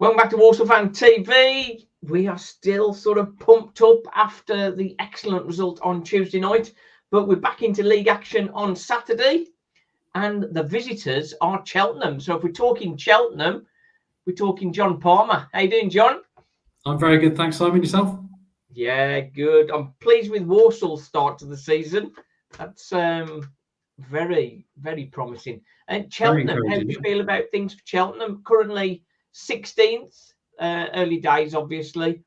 Welcome back to Walsall Fan TV. We are still sort of pumped up after the excellent result on Tuesday night, but we're back into league action on Saturday, and the visitors are Cheltenham. So if we're talking Cheltenham, we're talking Jon Palmer. How you doing, John? I'm very good, thanks, Simon. Yourself? Yeah, good. I'm pleased with Walsall's start to the season. That's very, very promising. And Cheltenham, how do you feel about things for Cheltenham? Currently 16th, early days, obviously.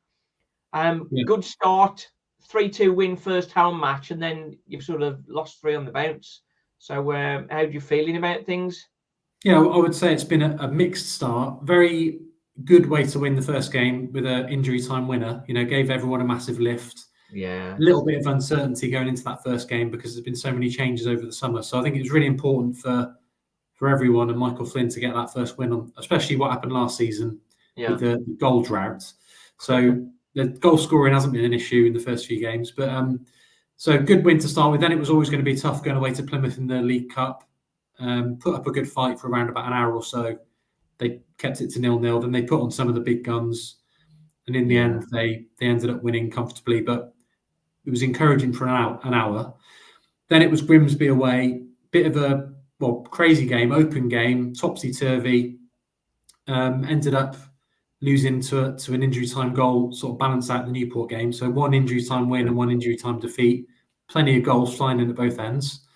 Good start, 3-2 win first home match, and then you've sort of lost 3 on the bounce. So how are you feeling about things? Yeah, I would say it's been a mixed start. Very good way to win the first game with an injury time winner. You know, gave everyone a massive lift. Yeah. A little bit of uncertainty going into that first game because there's been so many changes over the summer. So I think it was really important for everyone and Michael Flynn to get that first win on, especially what happened last season with the goal drought. So the goal scoring hasn't been an issue in the first few games, but so good win to start with. Then it was always going to be tough going away to Plymouth in the League Cup. Put up a good fight for around about an hour or so. They kept it to 0-0. Then they put on some of the big guns, and in the end they ended up winning comfortably. But it was encouraging for an hour. Then it was Grimsby away, bit of a crazy game, open game, topsy-turvy. Ended up losing to an injury time goal, sort of balanced out the Newport game. So 1 injury time win and 1 injury time defeat. Plenty of goals flying in at both ends.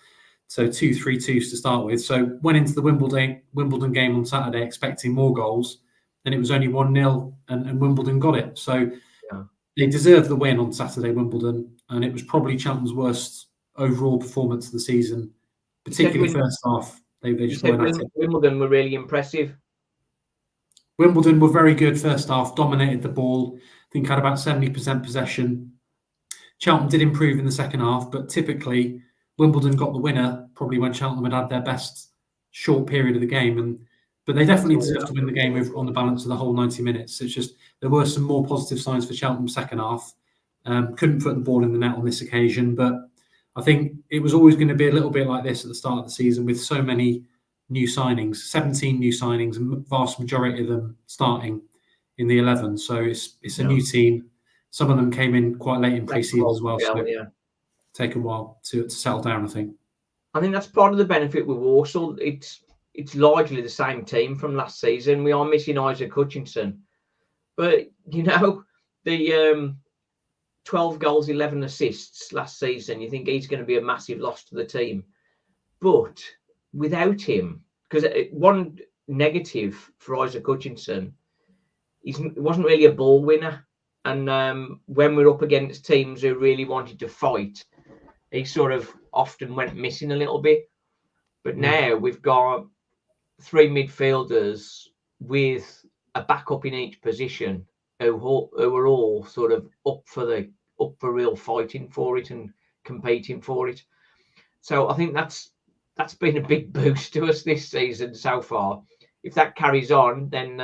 So 2 3-2s to start with. So went into the Wimbledon game on Saturday expecting more goals, and it was only 1-0, and Wimbledon got it. So they deserved the win on Saturday, Wimbledon, and it was probably Cheltenham's worst overall performance of the season. Particularly first half, they just weren't at it. Wimbledon were really impressive. Wimbledon were very good first half, dominated the ball. I think had about 70% possession. Cheltenham did improve in the second half, but typically Wimbledon got the winner probably when Cheltenham had their best short period of the game. But they definitely deserved to win the game on the balance of the whole 90 minutes. It's just there were some more positive signs for Cheltenham second half. Couldn't put the ball in the net on this occasion, but I think it was always going to be a little bit like this at the start of the season with so many new signings, 17 new signings, and vast majority of them starting in the 11. So it's a new team. Some of them came in quite late in pre-season as well, so take a while to settle down, I think. I think that's part of the benefit with Walsall. It's largely the same team from last season. We are missing Isaac Hutchinson, but you know the 12 goals, 11 assists last season. You think he's going to be a massive loss to the team. But without him, because one negative for Isaac Hutchinson, he wasn't really a ball winner. And when we're up against teams who really wanted to fight, he sort of often went missing a little bit. But now we've got 3 midfielders with a backup in each position who are all sort of up for real fighting for it and competing for it. So I think that's been a big boost to us this season so far. If that carries on, then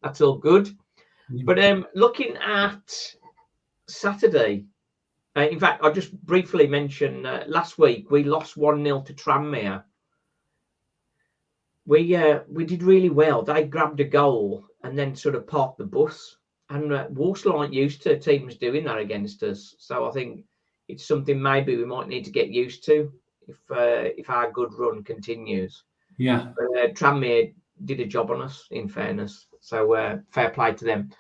that's all good. But looking at Saturday, in fact, I'll just briefly mention last week we lost 1-0 to Tranmere. We did really well. They grabbed a goal and then sort of parked the bus. And Walsall aren't used to teams doing that against us. So I think it's something maybe we might need to get used to if our good run continues. Yeah. Tranmere did a job on us, in fairness. So fair play to them.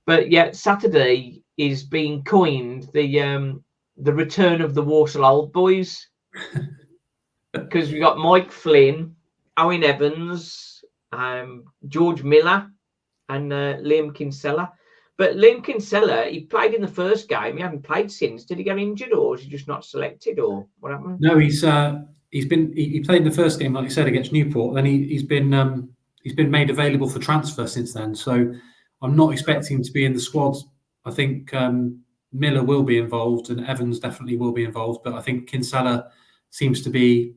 But yeah, Saturday is being coined the return of the Walsall old boys. Because we've got Mike Flynn, Owen Evans, George Miller, and Liam Kinsella. But Liam Kinsella, he played in the first game. He hasn't played since. Did he get injured, or is he just not selected, or what happened? No, he played in the first game, like you said, against Newport. Then he's been made available for transfer since then. So I'm not expecting him to be in the squad. I think Miller will be involved, and Evans definitely will be involved. But I think Kinsella seems to be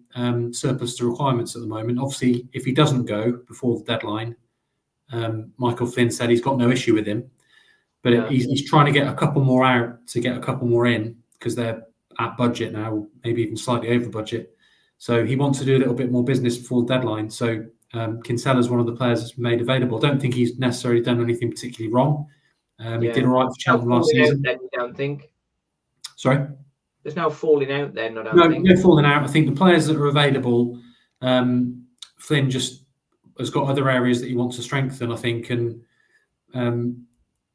surplus to requirements at the moment. Obviously, if he doesn't go before the deadline, Michael Flynn said he's got no issue with him. But he's trying to get a couple more out to get a couple more in because they're at budget now, maybe even slightly over budget. So he wants to do a little bit more business before the deadline. So Kinsella is one of the players that's been made available. I don't think he's necessarily done anything particularly wrong. He did all right for Cheltenham last season. Then, you don't think? Sorry? There's no falling out then, I don't think. No falling out. I think the players that are available, Flynn just has got other areas that he wants to strengthen, I think, and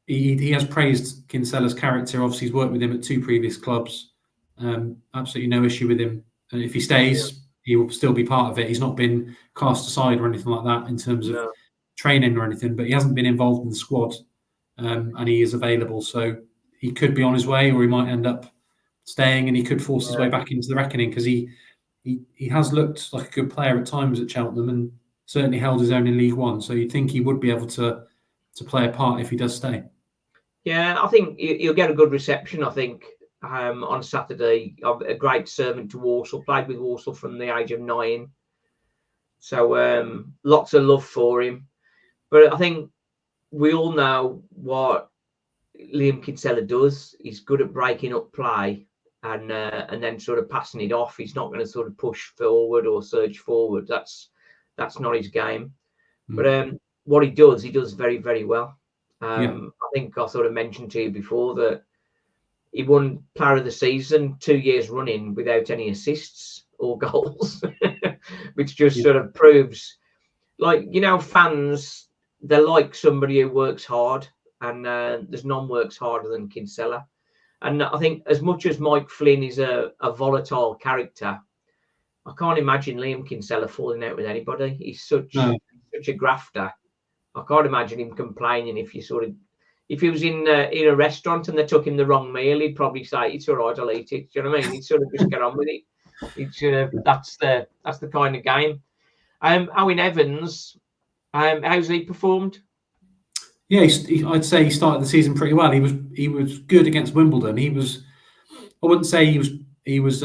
he has praised Kinsella's character. Obviously, he's worked with him at 2 previous clubs. Absolutely no issue with him. And if he stays, he will still be part of it. He's not been cast aside or anything like that in terms of training or anything, but he hasn't been involved in the squad, and he is available. So he could be on his way, or he might end up staying, and he could force his way back into the reckoning, because he has looked like a good player at times at Cheltenham and certainly held his own in League One. So you'd think he would be able to play a part if he does stay. Yeah, I think he'll get a good reception, I think, on Saturday. A great servant to Walsall, played with Walsall from the age of 9. So lots of love for him. But I think we all know what Liam Kinsella does. He's good at breaking up play and then sort of passing it off. He's not going to sort of push forward or surge forward. That's not his game. But what he does very, very well. I think I sort of mentioned to you before that he won Player of the Season 2 years running without any assists or goals, which just sort of proves, like, fans, they like somebody who works hard, and there's none works harder than Kinsella. And I think as much as Mike Flynn is a volatile character, I can't imagine Liam Kinsella falling out with anybody. He's such a grafter. I can't imagine him complaining if he was in a restaurant and they took him the wrong meal, he'd probably say, "It's all right, I'll eat it." Do you know what I mean? He'd sort of just get on with it. That's the kind of game. Owen Evans, how's he performed? Yeah, I'd say he started the season pretty well. He was good against Wimbledon. I wouldn't say he was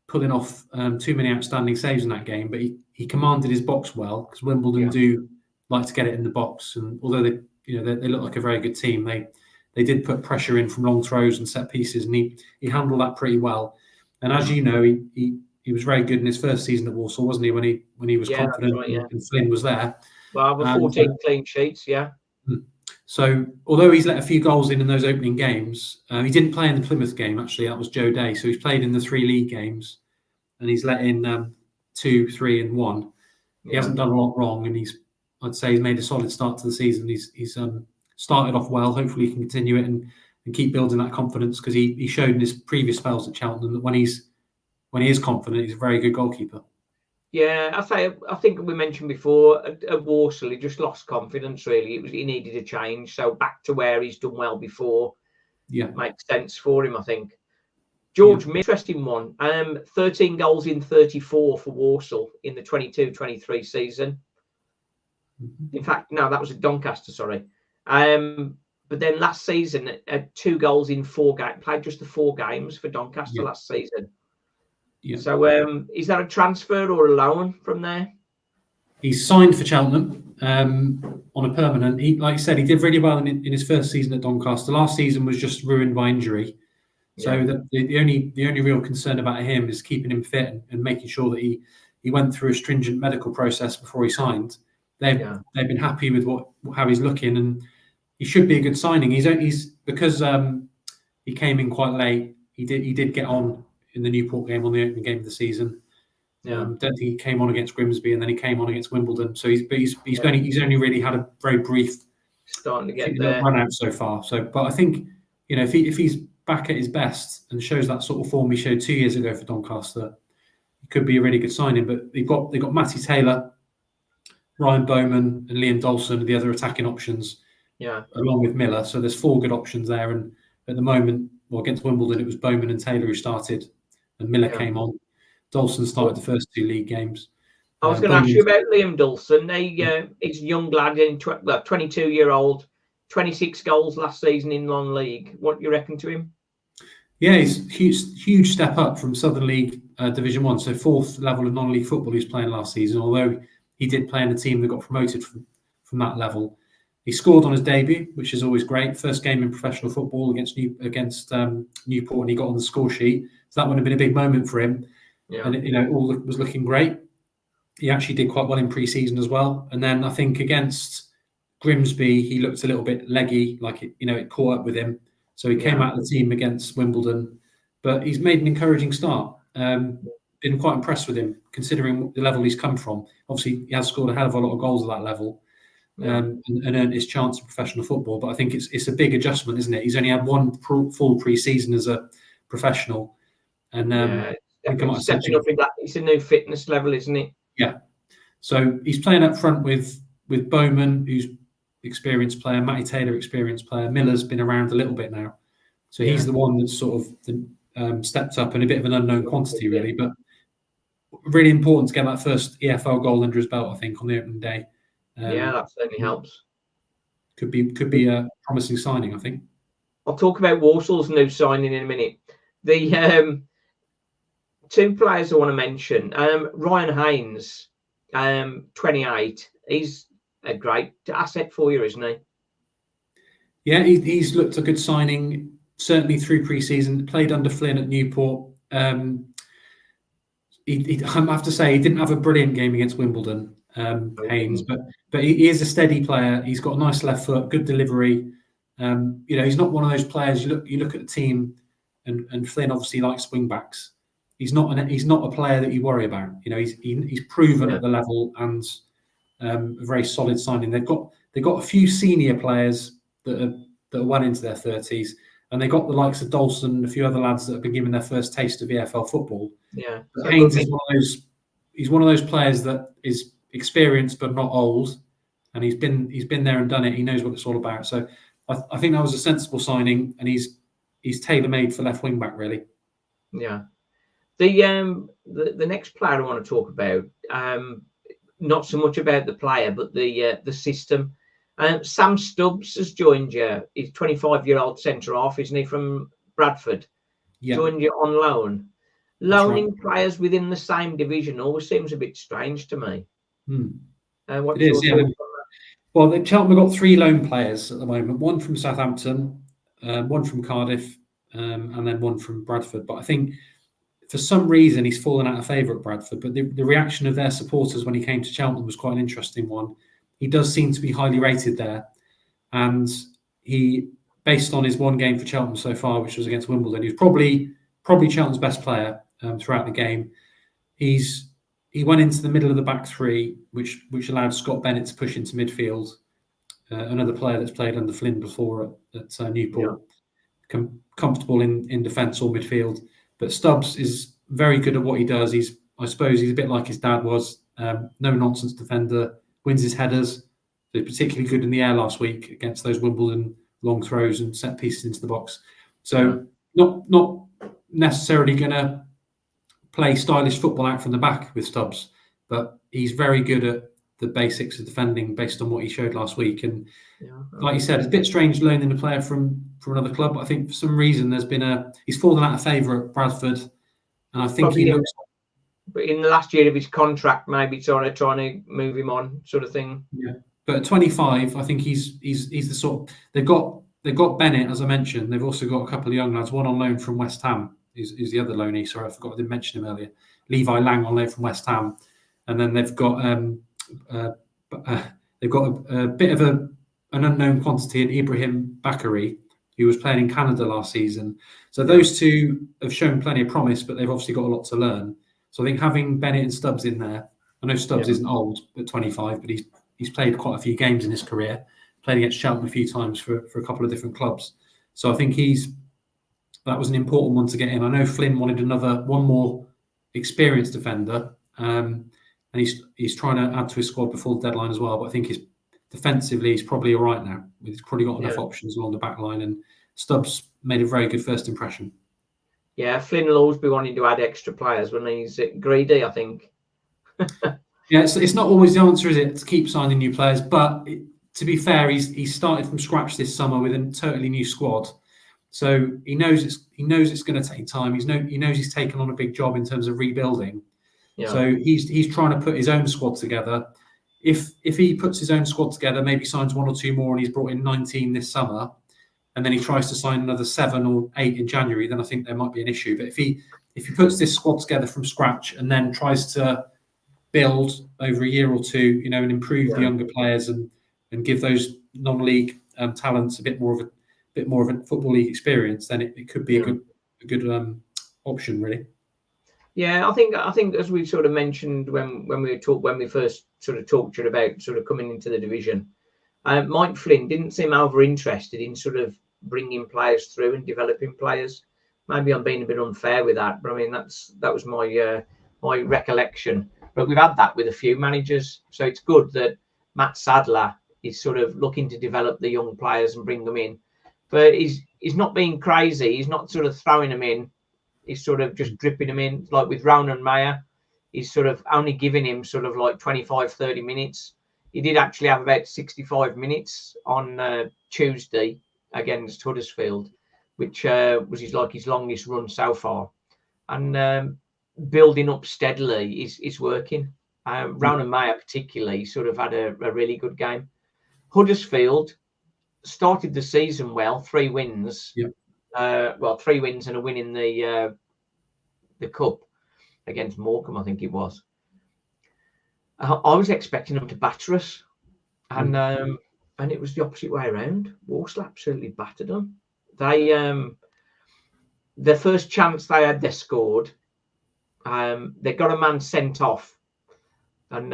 pulling off too many outstanding saves in that game, but he commanded his box well, because Wimbledon do like to get it in the box. And although they look like a very good team, they did put pressure in from long throws and set pieces, and he handled that pretty well. And as you know, he was very good in his first season at Walsall, wasn't he? When he was confident, and Flynn was there. Well, with 14 clean sheets, So although he's let a few goals in those opening games, he didn't play in the Plymouth game. Actually, that was Joe Day. So he's played in the 3 league games, and he's let in 2, 3, and 1. He hasn't done a lot wrong, and I'd say he's made a solid start to the season. He's started off well. Hopefully he can continue it and keep building that confidence, because he showed in his previous spells at Cheltenham that when he is confident, he's a very good goalkeeper. Yeah, I think we mentioned before at Walsall, he just lost confidence, really. He needed a change. So back to where he's done well before makes sense for him, I think. George, interesting one. 13 goals in 34 for Walsall in the 22-23 season. In fact, no, that was at Doncaster, sorry. But then last season, 2 goals in 4 games. Played just the 4 games for Doncaster last season. Yeah. So is that a transfer or a loan from there? He's signed for Cheltenham on a permanent. Like you said, he did really well in his first season at Doncaster. Last season was just ruined by injury. So the only real concern about him is keeping him fit and making sure that he went through a stringent medical process before he signed. They've been happy with how he's looking, and he should be a good signing. He's because he came in quite late. He did get on in the Newport game on the opening game of the season. Don't think he came on against Grimsby, and then he came on against Wimbledon. So he's only really had a very brief starting to get there run out so far. So, but I think if he's back at his best and shows that sort of form he showed 2 years ago for Doncaster, it could be a really good signing. But they've got Matty Taylor, Ryan Bowman, and Liam Dawson are the other attacking options. Along with Miller. So there's 4 good options there. And at the moment, against Wimbledon, it was Bowman and Taylor who started, and Miller came on. Dawson started the first 2 league games. I was going to ask you about Liam Dawson. He's a young lad, 22-year-old, 26 goals last season in non-league. What do you reckon to him? Yeah, he's huge step up from Southern League Division 1, so 4th level of non-league football he was playing last season, although he did play in a team that got promoted from that level. He scored on his debut, which is always great. First game in professional football against Newport, and he got on the score sheet. So that would have been a big moment for him. And all was looking great. he actually did quite well in pre-season as well. And then I think against Grimsby, he looked a little bit leggy, like it caught up with him. So he came out of the team against Wimbledon, but he's made an encouraging start. Been quite impressed with him, considering the level he's come from. Obviously, he has scored a hell of a lot of goals at that level, and earned his chance in professional football. But I think it's a big adjustment, isn't it? He's only had one full pre-season as a professional, and stepping up in that. It's a new fitness level, isn't it? Yeah. So he's playing up front with Bowman, who's experienced player, Matty Taylor, experienced player. Miller's been around a little bit now, so he's the one that's sort of stepped up and a bit of an unknown quantity, really. But really important to get that first EFL goal under his belt, I think, on the opening day. That certainly helps. Could be a promising signing, I think. I'll talk about Walsall's new signing in a minute. The two players I want to mention, Ryan Haynes, 28. He's a great asset for you, isn't he? Yeah, he's looked a good signing, certainly through pre-season. Played under Flynn at Newport. I have to say, he didn't have a brilliant game against Wimbledon, Haynes, but he is a steady player. He's got a nice left foot, good delivery. He's not one of those players. You look at the team, and Flynn obviously likes wing backs. He's not a player that you worry about. He's proven at the level, and a very solid signing. They've got a few senior players that are well into their 30s, and they got the likes of Dawson and a few other lads that have been given their first taste of EFL football. Yeah, Haynes is one of those. He's one of those players that is experienced but not old, and he's been there and done it. He knows what it's all about. So I think that was a sensible signing, and he's tailor-made for left wing back, really. Yeah. The next player I want to talk about, not so much about the player, but the system. Sam Stubbs has joined you. He's 25-year-old centre half, isn't he, from Bradford? Yeah. Joined you on loan. Loaning players within the same division always seems a bit strange to me. What's your thoughts on that? Well, Cheltenham have got 3 loan players at the moment. One from Southampton, one from Cardiff, and then one from Bradford. But I think for some reason he's fallen out of favour at Bradford. But the reaction of their supporters when he came to Cheltenham was quite an interesting one. He does seem to be highly rated there, and he, based on his one game for Cheltenham so far, which was against Wimbledon, he was probably Cheltenham's best player throughout the game. He went into the middle of the back 3, which allowed Scott Bennett to push into midfield. Another player that's played under Flynn before at Newport, comfortable in defence or midfield. But Stubbs is very good at what he does. I suppose he's a bit like his dad was. No nonsense defender. Wins his headers. They're particularly good in the air last week against those Wimbledon long throws and set pieces into the box. So not necessarily going to play stylish football out from the back with Stubbs, but he's very good at the basics of defending based on what he showed last week. And like you said, it's a bit strange loaning a player from another club. But I think for some reason he's fallen out of favour at Bradford, and I think he looks. But in the last year of his contract, maybe trying to move him on, sort of thing. Yeah, but at 25, I think he's the sort. They've got Bennett, as I mentioned. They've also got a couple of young lads. One on loan from West Ham is the other loanee. Sorry, I forgot. I didn't mention him earlier. Levi Lang on loan from West Ham, and then they've got a bit of an unknown quantity in Ibrahim Bakary, who was playing in Canada last season. So those two have shown plenty of promise, but they've obviously got a lot to learn. So I think having Bennett and Stubbs in there, I know Stubbs isn't old at 25, but he's played quite a few games in his career, played against Cheltenham a few times for a couple of different clubs. So I think that was an important one to get in. I know Flynn wanted one more experienced defender, and he's trying to add to his squad before the deadline as well. But I think defensively he's probably all right now. He's probably got enough options along the back line, and Stubbs made a very good first impression. Yeah, Flynn will always be wanting to add extra players when he's greedy, I think. Yeah, it's not always the answer, is it, to keep signing new players? But to be fair, he's started from scratch this summer with a totally new squad, so he knows it's going to take time. He knows he's taken on a big job in terms of rebuilding. Yeah. So he's trying to put his own squad together. If he puts his own squad together, maybe signs 1 or 2 more, and he's brought in 19 this summer, and then he tries to sign another 7 or 8 in January, then I think there might be an issue. But if he puts this squad together from scratch and then tries to build over a year or two, and improve the younger players and give those non-league talents a bit more of a football league experience, then it could be a good option, really. Yeah, I think as we sort of mentioned when we first sort of talked to you about sort of coming into the division, Mike Flynn didn't seem over interested in sort of bringing players through and developing players. Maybe I'm being a bit unfair with that, but I mean that was my my recollection. But we've had that with a few managers, so it's good that Matt Sadler is sort of looking to develop the young players and bring them in. But he's not being crazy. He's not sort of throwing them in. He's sort of just dripping them in. Like with Ronan Mayer, he's sort of only giving him sort of like 25, 30 minutes. He did actually have about 65 minutes on Tuesday against Huddersfield, which was his longest run so far. And building up steadily is working. Ronan Mayer particularly sort of had a really good game. Huddersfield started the season well, 3 wins. Yeah. 3 wins and a win in the cup against Morecambe, I think it was. I was expecting them to batter us, and it was the opposite way around. Walsall absolutely battered them. They their first chance they had, they scored. They got a man sent off and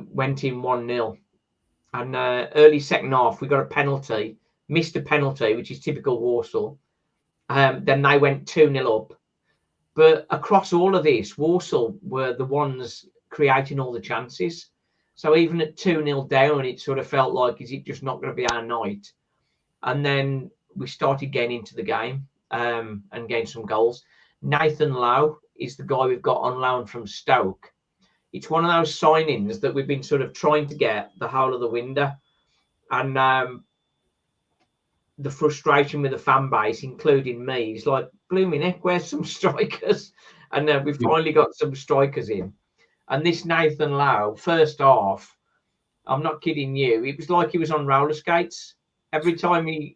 went in 1-0. And early second half, we got a penalty, missed a penalty, which is typical Walsall. Then they went 2-0 up. But across all of this, Walsall were the ones creating all the chances. So even at 2-0 down, it sort of felt like, is it just not going to be our night? And then we started getting into the game and getting some goals. Nathan Lowe is the guy we've got on loan from Stoke. It's one of those signings that we've been sort of trying to get the whole of the window. And the frustration with the fan base, including me, is like, blooming heck, where's some strikers? And we've finally got some strikers in. And this Nathan Lowe, first half, I'm not kidding you, it was like he was on roller skates. Every time he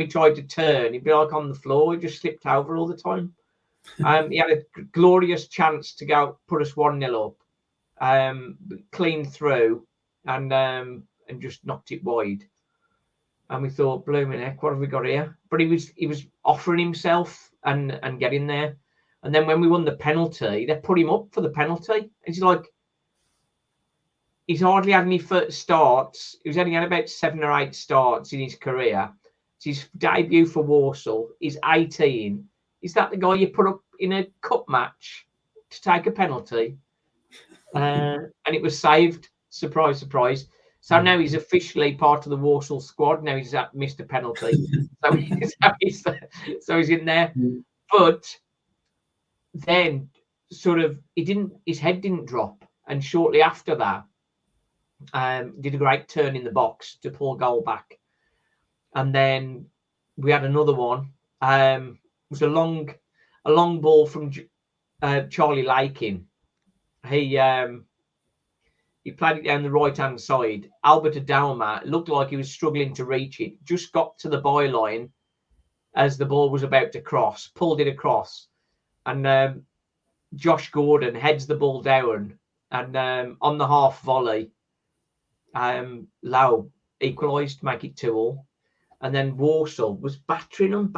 tried to turn, he'd be like on the floor. He just slipped over all the time. He had a glorious chance to go put us 1-0 up, clean through, and just knocked it wide. And we thought, blooming heck, what have we got here? But he was offering himself and getting there. And then when we won the penalty, they put him up for the penalty. It's like, he's hardly had any first starts. He's only had about 7 or 8 starts in his career. It's his debut for Walsall. He's 18. Is that the guy you put up in a cup match to take a penalty? And it was saved. Surprise, surprise. So now he's officially part of the Walsall squad. Now he's missed a penalty. so he's in there. But then sort of his head didn't drop. And shortly after that, did a great turn in the box to pull goal back. And then we had another one. It was a long ball from Charlie Lakin. He played it down the right-hand side. Albert Adalma looked like he was struggling to reach it. Just got to the byline as the ball was about to cross, pulled it across. And Josh Gordon heads the ball down. And on the half volley, Lowe equalised to make it 2-2. And then Walsall was battering them.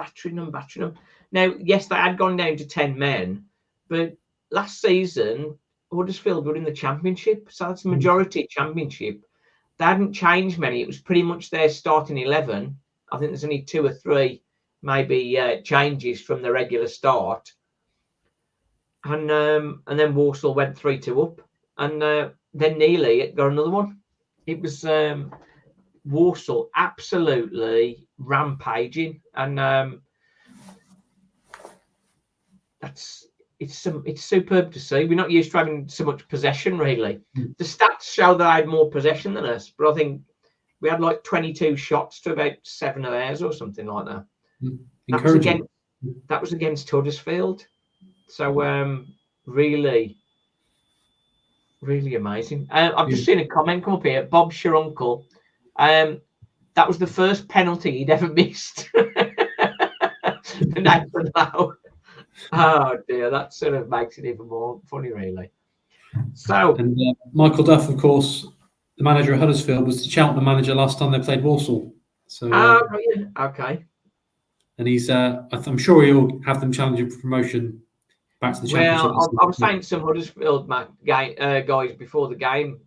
Now, yes, they had gone down to 10 men. But last season, Huddersfield were in the Championship, so that's the majority Championship. They hadn't changed many. It was pretty much their starting 11. I think there's only 2 or 3 maybe changes from the regular start. And then Walsall went 3-2 up. And then Neely got another one. It was Walsall absolutely rampaging. And it's superb to see. We're not used to having so much possession, really. The stats show that I had more possession than us, but I think we had like 22 shots to about 7 of theirs or something like that. That was against Huddersfield. So really, really amazing. I've just seen a comment come up here. Bob Sharuncle. That was the first penalty he'd ever missed. Nathan Lowe. Oh dear, that sort of makes it even more funny, really. So, and Michael Duff, of course, the manager of Huddersfield, was the Cheltenham manager last time they played Walsall. So, okay. And he's, I'm sure he'll have them challenging for promotion back to the Championship. Well, I was saying to some Huddersfield guys before the game,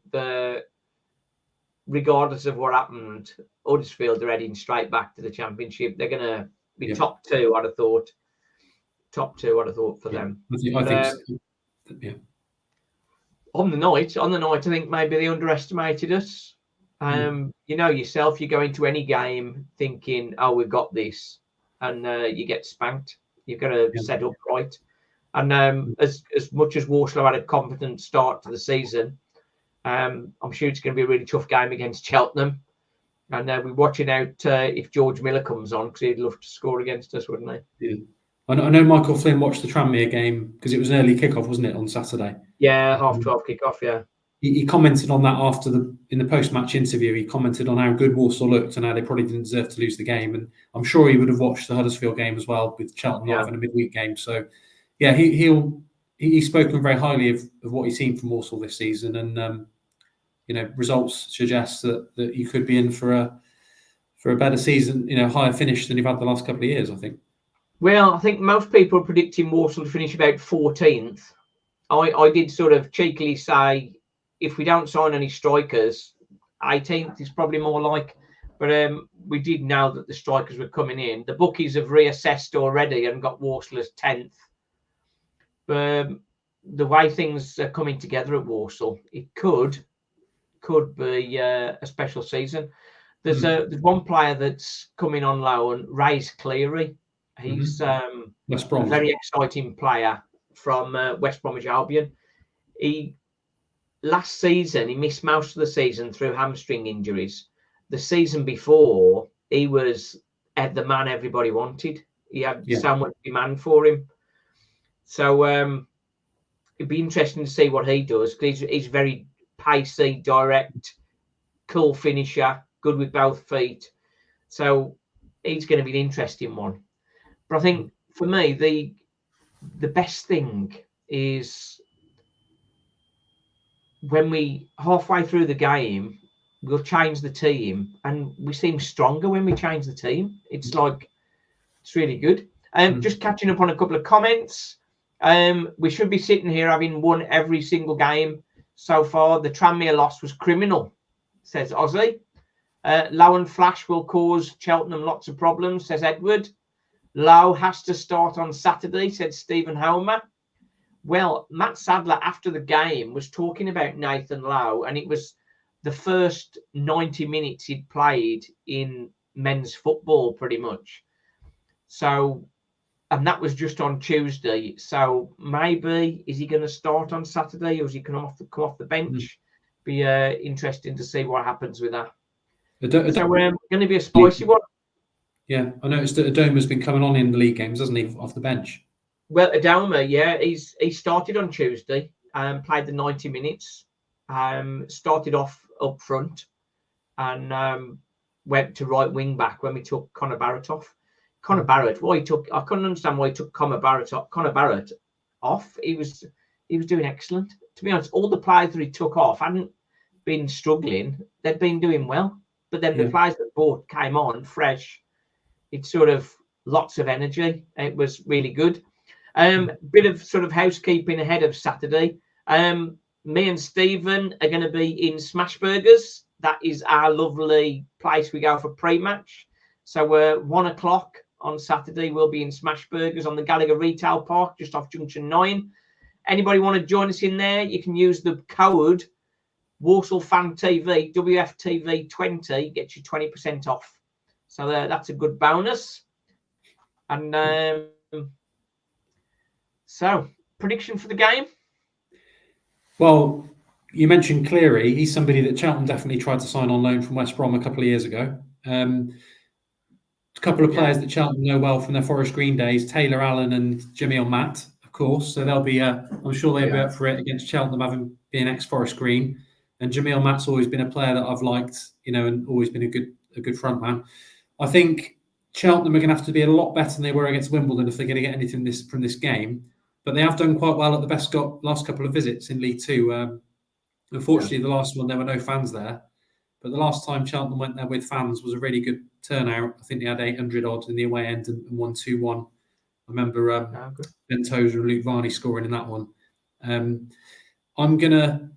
regardless of what happened, Huddersfield are heading straight back to the Championship. They're going to be top two, I'd have thought. Top two, I'd have thought for them. I think so. Yeah. On the night, I think maybe they underestimated us. You know yourself, you go into any game thinking, "Oh, we've got this," and you get spanked. You've got to set up right. And as much as Walsall had a confident start to the season, I'm sure it's going to be a really tough game against Cheltenham. And we're watching out if George Miller comes on, because he'd love to score against us, wouldn't he? Yeah. I know Michael Flynn watched the Tranmere game because it was an early kickoff, wasn't it, on Saturday? Yeah, 12:30 kickoff. Yeah. He commented on that in the post-match interview. He commented on how good Walsall looked and how they probably didn't deserve to lose the game. And I'm sure he would have watched the Huddersfield game as well, with Cheltenham having a midweek game. So, yeah, he's spoken very highly of what he's seen from Walsall this season, and results suggest that you could be in for a better season, higher finish than you've had the last couple of years, I think. Well, I think most people are predicting Walsall to finish about 14th. I did sort of cheekily say, if we don't sign any strikers, 18th is probably more like. But we did know that the strikers were coming in. The bookies have reassessed already and got Walsall as 10th. But the way things are coming together at Walsall, it could be a special season. There's one player that's coming on loan, Ray's Cleary. He's a very exciting player from West Bromwich Albion. Last season, he missed most of the season through hamstring injuries. The season before, he was the man everybody wanted. He had so much demand for him. So it'd be interesting to see what he does, because he's very pacey, direct, cool finisher, good with both feet. So he's going to be an interesting one. But I think for me, the best thing is when we halfway through the game, we'll change the team, and we seem stronger when we change the team. It's really good. Just catching up on a couple of comments. We should be sitting here having won every single game so far. The Tranmere loss was criminal, says Ozzy. Low and Flash will cause Cheltenham lots of problems, says Edward. Lowe has to start on Saturday, said Stephen Homer. Well, Matt Sadler, after the game, was talking about Nathan Lowe, and it was the first 90 minutes he'd played in men's football, pretty much. So, and that was just on Tuesday. So maybe, is he going to start on Saturday, or is he come off the bench? Be interesting to see what happens with that. So going to be a spicy one. Yeah, I noticed that Adoma's been coming on in the league games, hasn't he, off the bench? Well, Adoma, he started on Tuesday and played the 90 minutes. Started off up front and went to right wing back when we took Connor Barrett off. I couldn't understand why he took Connor Barrett off. He was doing excellent. To be honest, all the players that he took off hadn't been struggling. They'd been doing well. But then the players that came on fresh. It's sort of lots of energy. It was really good. Bit of sort of housekeeping ahead of Saturday. Me and Stephen are going to be in Smash Burgers. That is our lovely place we go for pre-match. So we're 1:00 on Saturday. We'll be in Smash Burgers on the Gallagher Retail Park, just off Junction 9. Anybody want to join us in there? You can use the code Walsall Fan TV, WFTV20, gets you 20% off. So that's a good bonus. And so, prediction for the game? Well, you mentioned Cleary. He's somebody that Cheltenham definitely tried to sign on loan from West Brom a couple of years ago. A couple of players that Cheltenham know well from their Forest Green days, Taylor Allen and Jamil Matt, of course. So they'll be, I'm sure they'll be up for it against Cheltenham, having been ex-Forest Green. And Jamil Matt's always been a player that I've liked, and always been a good front man. I think Cheltenham are going to have to be a lot better than they were against Wimbledon if they're going to get anything from this game. but they have done quite well at the Best last couple of visits in League Two. Unfortunately, the last one there were no fans there, but the last time Cheltenham went there with fans was a really good turnout. I think they had 800 odd in the away end and won 2-1. I remember Ben Tozer and Luke Varney scoring in that one. I'm gonna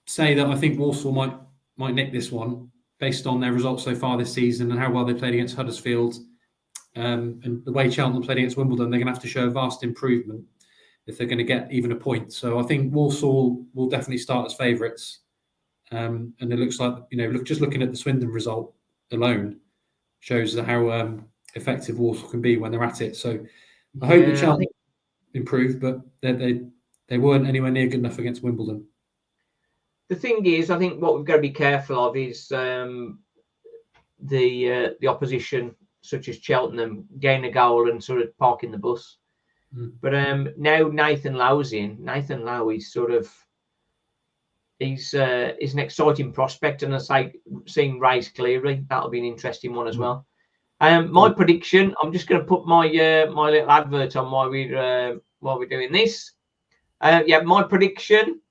say that I think Walsall might nick this one based on their results so far this season and how well they played against Huddersfield, and the way Cheltenham played against Wimbledon. They're going to have to show a vast improvement if they're going to get even a point. So I think Walsall will definitely start as favourites, and it looks like just looking at the Swindon result alone shows how effective Walsall can be when they're at it. So I hope that Cheltenham improve, but they weren't anywhere near good enough against Wimbledon. The thing is, I think what we've got to be careful of is the opposition, such as Cheltenham, getting a goal and sort of parking the bus. But now Nathan Lowe's in. Nathan Lowe is he's an exciting prospect, and I say seeing Race Cleary, that'll be an interesting one as well. My prediction, I'm just going to put my my little advert on while we're doing this. My prediction.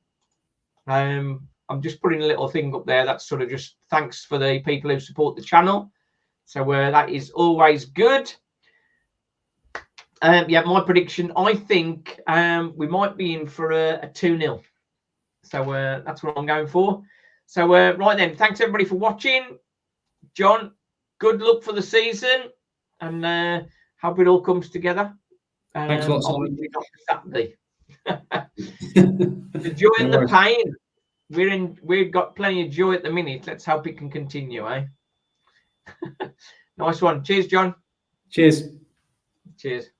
I'm just putting a little thing up there. That's sort of just thanks for the people who support the channel. So that is always good. My prediction, I think we might be in for a 2-0. So that's what I'm going for. So right then, thanks everybody for watching. John, good luck for the season, and hope it all comes together. Thanks a lot, Simon. Saturday. Enjoying the pain. We've got plenty of joy at the minute. Let's hope it can continue, eh? Nice one. Cheers, John. Cheers. Cheers.